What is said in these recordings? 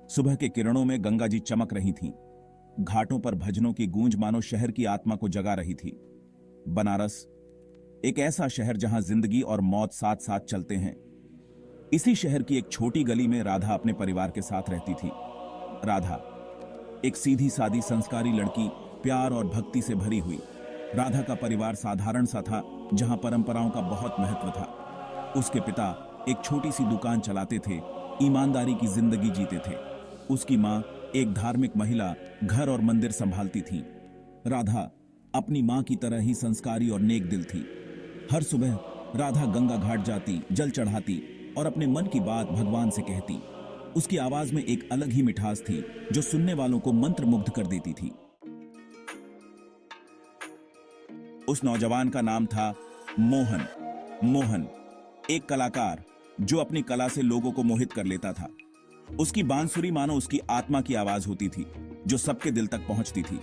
सुबह के किरणों में गंगा जी चमक रही थीं। घाटों पर भजनों की गूंज मानो शहर की आत्मा को जगा रही थी। बनारस एक ऐसा शहर जहां जिंदगी और मौत साथ साथ चलते हैं। इसी शहर की एक छोटी गली में राधा अपने परिवार के साथ रहती थी। राधा एक सीधी सादी संस्कारी लड़की, प्यार और भक्ति से भरी हुई। राधा का परिवार साधारण सा था, जहां परंपराओं का बहुत महत्व था। उसके पिता एक छोटी सी दुकान चलाते थे, ईमानदारी की जिंदगी जीते थे। उसकी मां एक धार्मिक महिला, घर और मंदिर संभालती थी। राधा अपनी मां की तरह ही संस्कारी और नेक दिल थी। हर सुबह राधा गंगा घाट जाती, जल चढ़ाती और अपने मन की बात भगवान से कहती। उसकी आवाज में एक अलग ही मिठास थी, जो सुनने वालों को मंत्रमुग्ध कर देती थी। उस नौजवान का नाम था मोहन। मोहन एक कलाकार, जो अपनी कला से लोगों को मोहित कर लेता था। उसकी बांसुरी मानो उसकी आत्मा की आवाज होती थी, जो सबके दिल तक पहुंचती थी।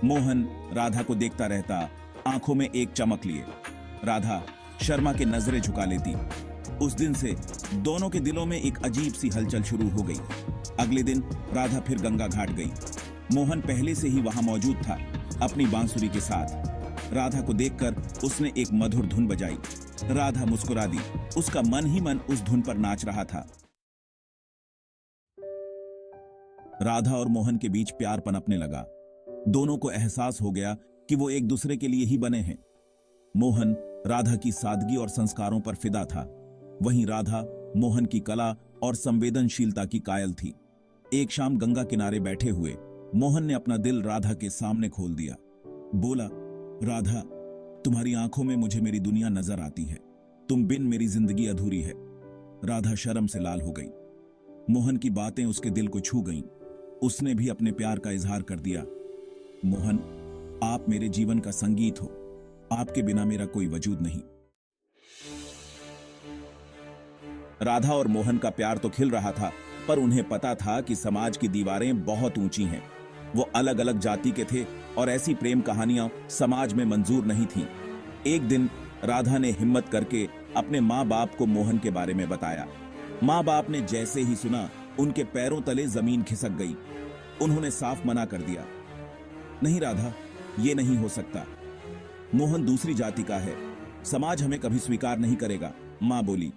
मोहन राधा को देखता रहता, आंखों में एक चमक लिए। राधा शर्मा के नजरें झुका लेती। उस दिन से दोनों के दिलों में एक अजीब सी हलचल शुरू हो गई। अगले दिन राधा फिर गंगा घाट गई। मोहन पहले से ही वहां मौजूद था, अपनी बांसुरी के साथ। राधा को देखकर उसने एक मधुर धुन बजाई। राधा मुस्कुरा दी। उसका मन ही मन उस धुन पर नाच रहा था। राधा और मोहन के बीच प्यार पनपने लगा। दोनों को एहसास हो गया कि वो एक दूसरे के लिए ही बने हैं। मोहन राधा की सादगी और संस्कारों पर फिदा था, वहीं राधा मोहन की कला और संवेदनशीलता की कायल थी। एक शाम गंगा किनारे बैठे हुए मोहन ने अपना दिल राधा के सामने खोल दिया। बोला, राधा, तुम्हारी आंखों में मुझे मेरी दुनिया नजर आती है। तुम बिन मेरी जिंदगी अधूरी है। राधा शर्म से लाल हो गई। मोहन की बातें उसके दिल को छू गईं। उसने भी अपने प्यार का इजहार कर दिया। मोहन, आप मेरे जीवन का संगीत हो। आपके बिना मेरा कोई वजूद नहीं। राधा और मोहन का प्यार तो खिल रहा था, पर उन्हें पता था कि समाज की दीवारें बहुत ऊंची हैं। वो अलग अलग जाति के थे और ऐसी प्रेम कहानियां समाज में मंजूर नहीं थीं। एक दिन राधा ने हिम्मत करके अपने माँ बाप को मोहन के बारे में बताया। माँ बाप ने जैसे ही सुना, उनके पैरों तले जमीन खिसक गई। उन्होंने साफ मना कर दिया, नहीं राधा, ये नहीं हो सकता। मोहन दूसरी जाति का है, समाज हमें कभी स्वीकार नहीं करेगा। माँ बोली।